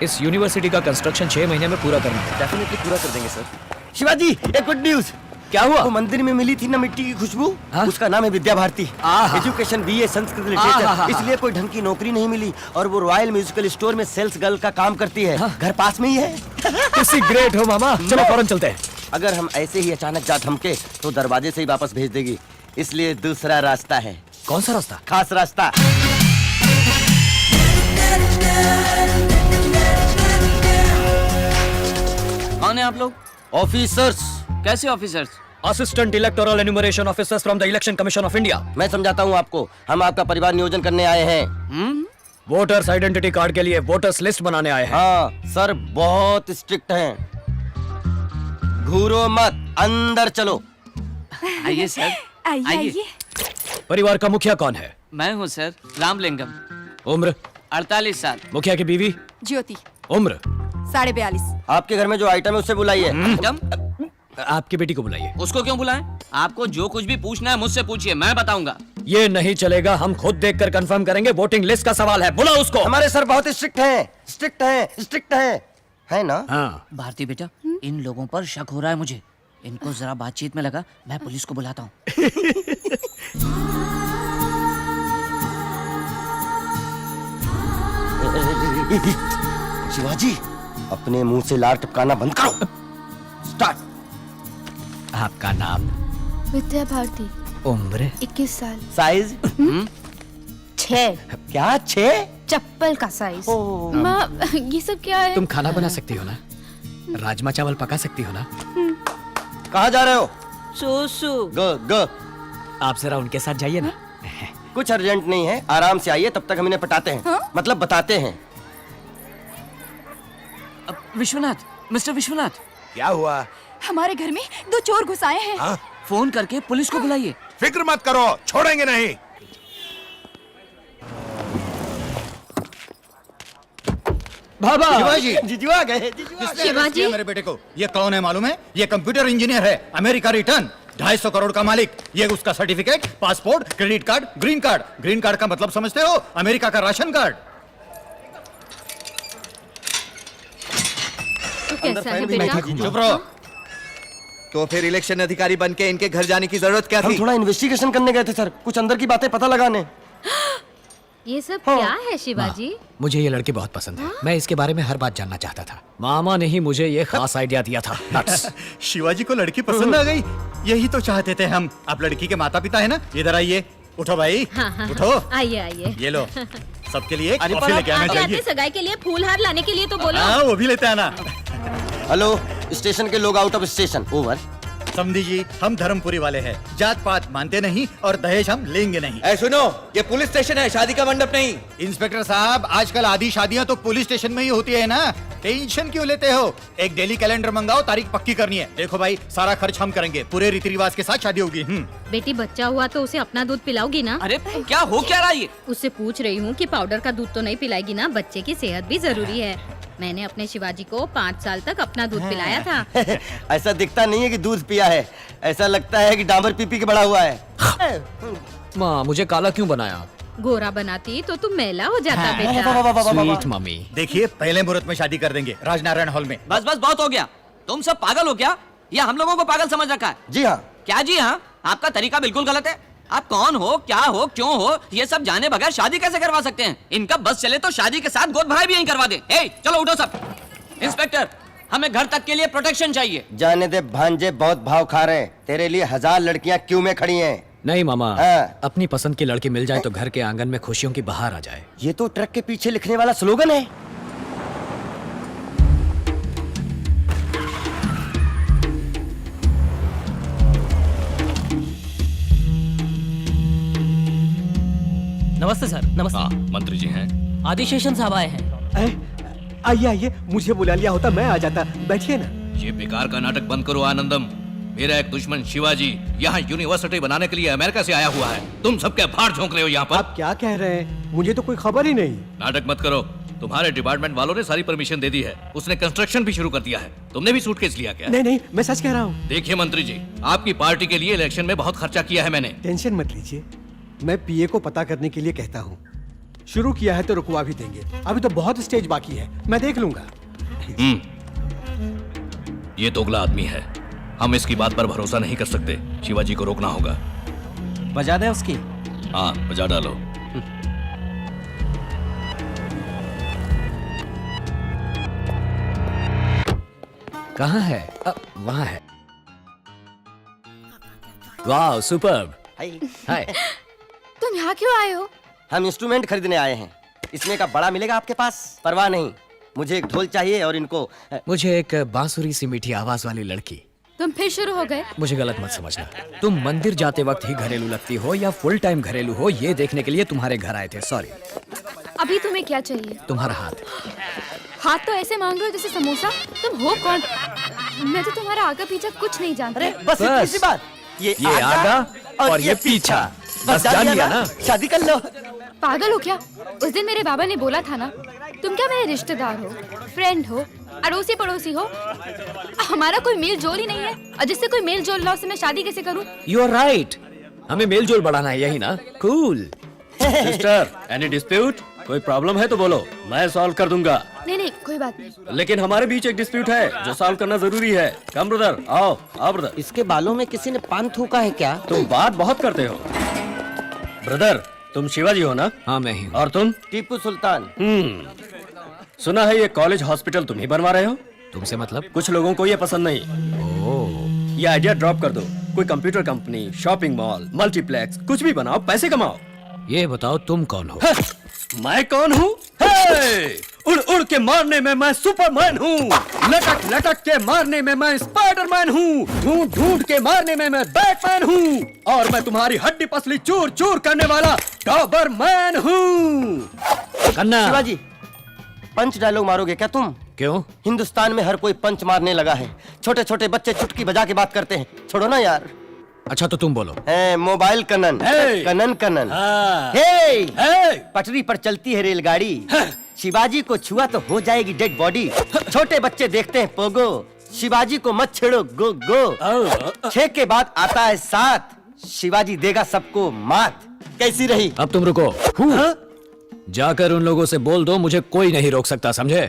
इस यूनिवर्सिटी का कंस्ट्रक्शन 6 महीने में पूरा करना है। डेफिनेटली पूरा कर देंगे सर। शिवाजी, एक गुड न्यूज। क्या हुआ? वो मंदिर में मिली थी ना मिट्टी की खुशबू, हाँ? उसका नाम है विद्या भारती। आहा। एजुकेशन बीए संस्कृत आहा। लिटरेचर, इसलिए कोई ढंग की नौकरी नहीं मिली और वो रॉयल म्यूजिकल स्टोर में सेल्स गर्ल का काम करती है। हाँ? घर पास में ही है। किसी ग्रेट हो मामा। चलो फौरन चलते हैं। अगर हम ऐसे ही अचानक जा थमके तो दरवाजे से ही वापस भेज देगी, इसलिए दूसरा रास्ता है। कौन सा रास्ता? खास रास्ता। कौन है आप लोग? ऑफिसर्स। कैसे officers? Assistant electoral enumeration officers from the election commission of India. मैं समझाता हूँ आपको, हम आपका परिवार नियोजन करने आए हैं। वोटर्स आइडेंटिटी कार्ड के लिए वोटर्स लिस्ट बनाने आए हैं। हाँ सर, बहुत स्ट्रिक्ट हैं। घूरो मत, अंदर चलो। आइए सर, आइए। परिवार का मुखिया कौन है? मैं हूँ सर, रामलिंगम। उम्र? 48 साल। मुखिया की बीवी? ज्योति। उम्र? 42.5। आपके घर में जो आइटम है उससे बुलाइए। मैडम, आपकी बेटी को बुलाइए। उसको क्यों बुलाएं? आपको जो कुछ भी पूछना है मुझसे पूछिए, मैं बताऊंगा। ये नहीं चलेगा, हम खुद देखकर कंफर्म करेंगे। वोटिंग लिस्ट का सवाल है, बुलाओ उसको। हमारे सर बहुत स्ट्रिक्ट हैं, स्ट्रिक्ट हैं, स्ट्रिक्ट हैं, है ना? हाँ। भारती बेटा, इन लोगों पर शक हो रहा है मुझे। इनको जरा बातचीत में लगा, मैं पुलिस को बुलाता हूँ। शिवाजी, अपने मुंह से लार टपकाना बंद करो। स्टार्ट। आपका नाम? विद्या भारती। उम्र? 21 साल। साइज? 6। क्या 6? चप्पल का साइज। माँ, ये सब क्या है? तुम खाना बना सकती हो ना? राजमा चावल पका सकती हो ना? कहाँ जा रहे हो? सुसु। ग ग। आप जरा उनके साथ जाइए ना। कुछ अर्जेंट नहीं है, आराम से आइए, तब तक हम इन्हें पटाते हैं। हाँ? मतलब बताते हैं। विश्वनाथ, मिस्टर विश्वनाथ, क्या हुआ? हमारे घर में 2 चोर घुस आए हैं। हाँ? फोन करके पुलिस को बुलाइए। फिक्र मत करो, छोड़ेंगे नहीं। बाबा! शिवाजी, जीजू आ गए, जीजू आ गए। किसने arrest किया मेरे बेटे को? ये कौन है मालूम है? ये कंप्यूटर इंजीनियर है, अमेरिका रिटर्न, 250 करोड़ का मालिक। ये उसका certificate, passport, credit card, green card. Green card का मतलब समझते हो? अमेरिका का राशन कार्ड। तो कैसा है बेटा? चुप रहो। तो फिर इलेक्शन अधिकारी बन के इनके घर जाने की जरूरत क्या हम थी? थोड़ा इन्वेस्टिगेशन करने गए थे सर, कुछ अंदर की बातें पता लगाने। ये सब क्या है शिवाजी? मुझे ये लड़की बहुत पसंद है। मैं इसके बारे में हर बात जानना चाहता था। मामा ने ही मुझे ये खास आइडिया दिया था। Nuts। शिवाजी को लड़की पसंद आ गई, यही तो चाहते थे हम। आप लड़की के माता पिता है ना? इधर आइए। उठो भाई, हाँ, उठो। आइए आइए। ये लो, सबके लिए अरे कॉफी पर लेके आना आते चाहिए। आते सगाई के लिए फूल हार लाने के लिए तो बोलो। हाँ, वो भी लेते आना। हेलो, स्टेशन के लोग आउट ऑफ स्टेशन। ओवर। समझी जी, हम धर्मपुरी वाले हैं, जात पात मानते नहीं और दहेज हम लेंगे नहीं। ऐ सुनो, ये पुलिस स्टेशन है, शादी का मंडप नहीं। इंस्पेक्टर साहब, आजकल आधी शादियां तो पुलिस स्टेशन में ही होती है ना, टेंशन क्यों लेते हो? एक डेली कैलेंडर मंगाओ, तारीख पक्की करनी है। देखो भाई, सारा खर्च हम करेंगे, पूरे रीति रिवाज के साथ शादी होगी। बेटी बच्चा हुआ तो उसे अपना दूध पिलाओगी ना? अरे क्या हो क्या रहा है ये? उससे पूछ रही हूँ कि पाउडर का दूध तो नहीं पिलाएगी ना? बच्चे की सेहत भी जरूरी है। मैंने अपने शिवाजी को 5 साल तक अपना दूध पिलाया था। ऐसा दिखता नहीं है कि दूध पिया है, ऐसा लगता है कि डाबर पी पी के बड़ा हुआ है। माँ, मुझे काला क्यों बनाया? गोरा बनाती तो तुम मैला हो जाता वाह, बेटा। वाह, वाह, वाह, वाह, वाह। Sweet mummy. देखिए, पहले मुहूर्त में शादी कर देंगे, राजनारायण हॉल में। बस बस बहुत हो गया। तुम सब पागल हो क्या? या हम लोगों को पागल समझ रखा है? जी हाँ। क्या जी हाँ? आपका तरीका बिल्कुल गलत है। आप कौन हो, क्या हो, क्यों हो, ये सब जाने बगैर शादी कैसे करवा सकते हैं? इनका बस चले तो शादी के साथ गोद भराई भी यहीं करवा दे। ए, चलो उठो सब। इंस्पेक्टर, हमें घर तक के लिए प्रोटेक्शन चाहिए। जाने दे भांजे, बहुत भाव खा रहे हैं। तेरे लिए 1000 लड़कियां क्यों में खड़ी हैं। नहीं मामा, हाँ। अपनी पसंद की लड़की मिल जाए तो घर के आंगन में खुशियों की बहार आ जाए। ये तो ट्रक के पीछे लिखने वाला स्लोगन है। नमस्ते सर। नमस्ते। हाँ, मंत्री जी हैं। आदिशेषन साहब आए हैं। आइए आइए, मुझे बुला लिया होता मैं आ जाता। बैठिए ना। ये बेकार का नाटक बंद करो आनंदम। मेरा एक दुश्मन शिवाजी यहाँ यूनिवर्सिटी बनाने के लिए अमेरिका से आया हुआ है। तुम सबके भार झोंक रहे हो यहाँ पर। आप क्या कह रहे हैं? मुझे तो कोई खबर ही नहीं। नाटक मत करो। तुम्हारे डिपार्टमेंट वालों ने सारी परमिशन दे दी है। उसने कंस्ट्रक्शन भी शुरू कर दिया है। तुमने भी सूटकेस लिया क्या? नहीं नहीं, मैं सच कह रहा हूँ। देखिए मंत्री जी, आपकी पार्टी के लिए इलेक्शन में बहुत खर्चा किया है मैंने। टेंशन मत लीजिए, मैं पीए को पता करने के लिए कहता हूँ। शुरू किया है तो रुकवा भी देंगे। अभी तो बहुत स्टेज बाकी है, मैं देख लूंगा। ये दोगला आदमी है, हम इसकी बात पर भरोसा नहीं कर सकते। शिवाजी को रोकना होगा। बजा दे उसकी। हाँ, बजा डालो। कहाँ है? वहाँ है। वाह, सुपर्ब। हाय। तुम यहाँ क्यों आए हो? हम इंस्ट्रूमेंट खरीदने आए हैं। इसमें का बड़ा मिलेगा आपके पास? परवाह नहीं, मुझे एक ढोल चाहिए और इनको मुझे एक बांसुरी सी मीठी आवाज वाली लड़की। तुम फिर शुरू हो गए? मुझे गलत मत समझना। तुम मंदिर जाते वक्त ही घरेलू लगती हो या फुल टाइम घरेलू हो, ये देखने के लिए तुम्हारे घर आए थे। सॉरी। अभी तुम्हें क्या चाहिए? तुम्हारा हाथ। हाथ तो ऐसे मांग रहे हो जैसे समोसा। तुम हो कौन? मैं तो तुम्हारा आगे पीछे कुछ नहीं जानती। अरे बस इतनी सी बात। ये आगा और ये पीछा। बस जान लिया ना? शादी कर लो। पागल हो क्या? उस दिन मेरे बाबा ने बोला था ना, तुम क्या मेरे रिश्तेदार हो, फ्रेंड हो, अड़ोसी पड़ोसी हो। हमारा कोई मेल जोल ही नहीं है, और जिससे कोई मेल जोल ना उससे मैं शादी कैसे करूं? You are right. हमें मेल जोल बढ़ाना है, यही ना? कूल। Sister, any dispute? कोई प्रॉब्लम है तो बोलो, मैं सॉल्व कर दूंगा। नहीं नहीं, कोई बात नहीं। लेकिन हमारे बीच एक डिस्प्यूट है जो सॉल्व करना जरूरी है। कम ब्रदर, आओ आओ ब्रदर। इसके बालों में किसी ने पान थूका है क्या? तुम बात बहुत करते हो। ब्रदर, तुम शिवाजी हो ना? हाँ, मैं ही हूँ। और तुम? टीपू सुल्तान। सुना है ये कॉलेज हॉस्पिटल तुम ही बनवा रहे हो? तुमसे मतलब? कुछ लोगों को ये पसंद नहीं। ये आइडिया ड्रॉप कर दो। कोई computer company, shopping mall, multiplex, कुछ भी बनाओ, पैसे कमाओ। ये बताओ तुम कौन हो? मैं कौन हूँ? उड़ उड़ के मारने में मैं सुपरमैन हूँ, लटक लटक के मारने में मैं स्पाइडरमैन हूँ, ढूंढ ढूंढ के मारने में मैं बैटमैन हूँ, और मैं तुम्हारी हड्डी पसली चूर चूर करने वाला डॉबरमैन हूँ। कन्ना। शिवाजी, पंच डायलॉग मारोगे क्या तुम? क्यों? हिंदुस्तान में हर कोई पंच मारने लगा है। छोटे छोटे बच्चे चुटकी बजा के बात करते हैं। छोड़ो ना यार। अच्छा तो तुम बोलो। मोबाइल कनन। कनन कनन। पटरी पर चलती है रेलगाड़ी। शिवाजी को छुआ तो हो जाएगी डेड बॉडी। छोटे बच्चे देखते हैं पोगो। शिवाजी को मत छेड़ो, गो गो। 6 के बाद आता है 7। शिवाजी देगा सबको मात। कैसी रही? अब तुम रुको। जाकर उन लोगों से बोल दो, मुझे कोई नहीं रोक सकता, समझे?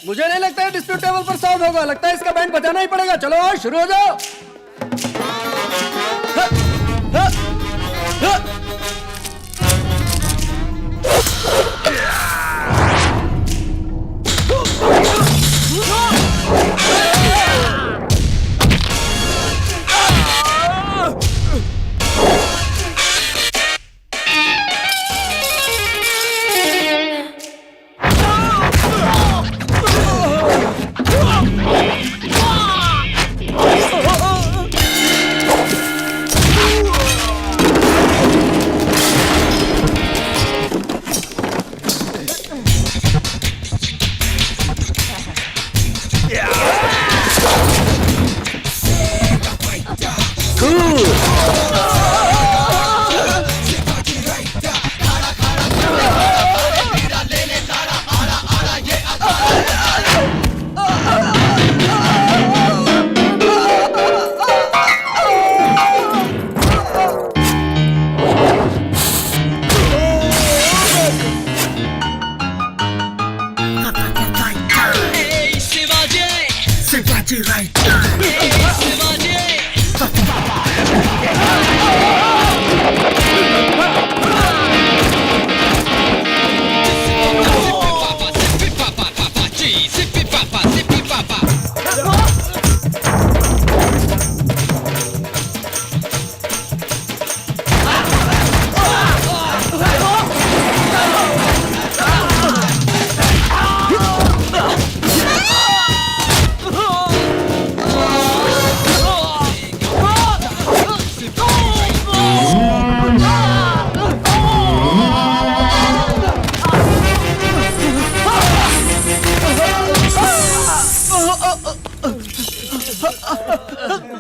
मुझे नहीं लगता है डिस्प्यूट टेबल पर सॉल्व होगा। लगता है इसका बैंड बजाना ही पड़ेगा। चलो शुरू हो जाओ।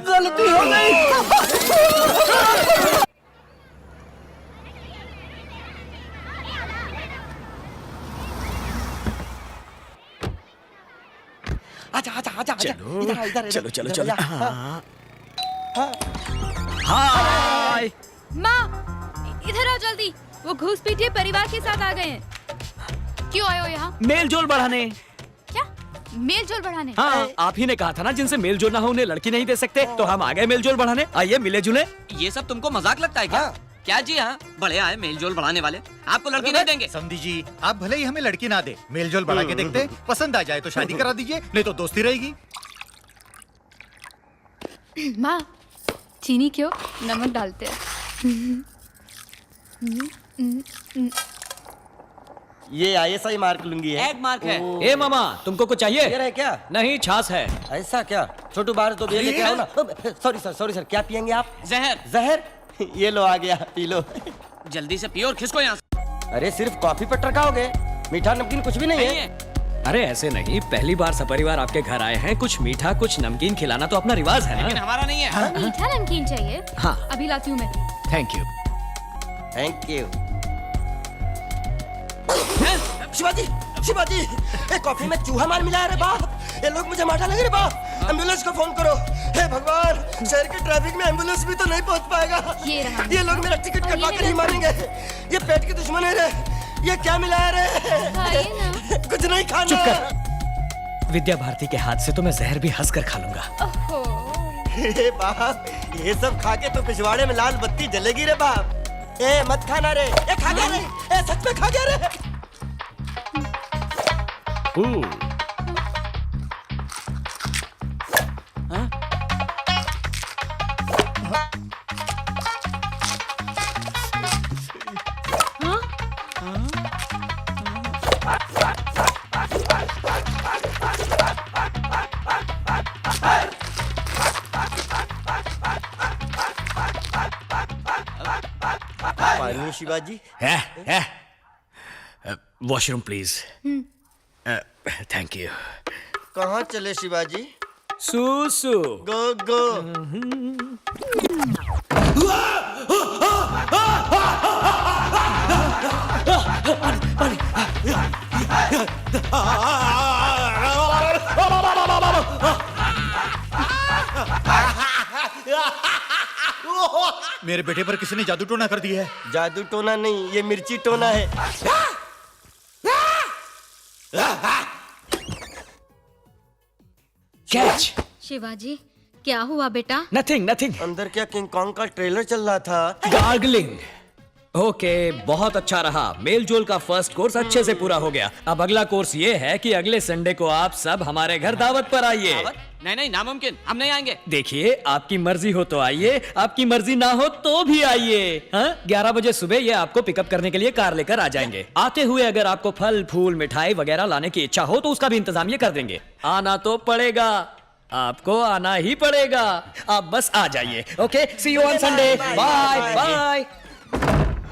गलती हो गई। आजा आजा आजा आजा। इधर आ, इधर चलो चलो इधर चलो। आ। हाय। माँ, इधर आओ जल्दी। वो घूस पीटिए परिवार के साथ आ गए हैं। क्यों आए हो यहाँ? मेल जोल बढ़ाने। क्या मेल जोल बढ़ाने? हाँ, आप ही ने कहा था ना जिनसे मेल जोल ना हो उन्हें लड़की नहीं दे सकते, तो हम आ गए मेल जोल बढ़ाने। आइए मिले जुले। ये सब तुमको मजाक लगता है क्या? क्या जी हाँ, बड़े आए मेल जोल बढ़ाने वाले, आपको लड़की नहीं देंगे। समधी जी, आप भले ही हमें लड़की ना दे, मेल जोल बढ़ा के देखते, पसंद आ जाए तो शादी करा दीजिए, नहीं तो दोस्ती रहेगी। माँ, चीनी क्यों? नमक डालते हैं। ये ISI मार्क लूंगी है। एग मार्क है। ए मामा, तुमको कुछ चाहिए? ये रहे क्या? नहीं, छाछ है। ऐसा क्या? छोटू बाहर तो ये लेके आओ ना। सॉरी सर, क्या पियेंगे आप? जहर। जहर? ये लो आ गया, पी लो। जल्दी से पियो और खिसको यहाँ से। अरे सिर्फ कॉफी पर टरकाओगे, मीठा नमकीन कुछ भी नहीं है। अरे ऐसे नहीं, पहली बार सपरिवार आपके घर आए हैं, कुछ मीठा कुछ नमकीन खिलाना तो अपना रिवाज है लेकिन ना। हमारा नहीं है। मीठा नमकीन चाहिए? हाँ। अभी लाती हूँ मैं। Thank you. Thank you. Shivaji, ये कॉफी में चूहा मार मिला है रे बाप। ये लोग मुझे मार डालेंगे रे बाप। एम्बुलेंस को फोन करो। हे भगवान, शहर के ट्रैफिक में एम्बुलेंस भी तो नहीं पहुंच पाएगा। ये लोग मेरा टिकट कटवा कर ही मारेंगे। ये पेट के दुश्मन है रे। ये क्या मिला है रे? कुछ नहीं खाना। चुप कर। विद्या भारती के हाथ से तो मैं जहर भी हंस कर खा लूंगा। हे बाप, ये सब खा के तो पिछवाड़े में लाल बत्ती जलेगी रे बाप। ए मत खाना रे। ए खा गया रे। ए सच में खा गया रे। पानी Shivaji. Washroom please. Thank you. कहाँ चले शिवाजी? सुसु। गो गो। मेरे बेटे पर किसी ने जादू टोना कर दिया है। जादू टोना नहीं, ये मिर्ची टोना है। कैच। शिवाजी, क्या हुआ बेटा? Nothing nothing. अंदर क्या किंग कॉन्ग का ट्रेलर चल रहा था? गार्गलिंग। ओके, बहुत अच्छा रहा। मेल जोल का फर्स्ट कोर्स अच्छे से पूरा हो गया। अब अगला कोर्स ये है कि अगले संडे को आप सब हमारे घर दावत पर आइए। नहीं, नामुमकिन, हम नहीं आएंगे। देखिए, आपकी मर्जी हो तो आइए, आपकी मर्जी ना हो तो भी आइए। 11 बजे सुबह ये आपको पिकअप करने के लिए कार लेकर आ जाएंगे। आते हुए अगर आपको फल फूल मिठाई वगैरह लाने की इच्छा हो तो उसका भी इंतजाम ये कर देंगे। आना तो पड़ेगा, आपको आना ही पड़ेगा। आप बस आ जाइए। Okay, see you on Sunday. Bye bye.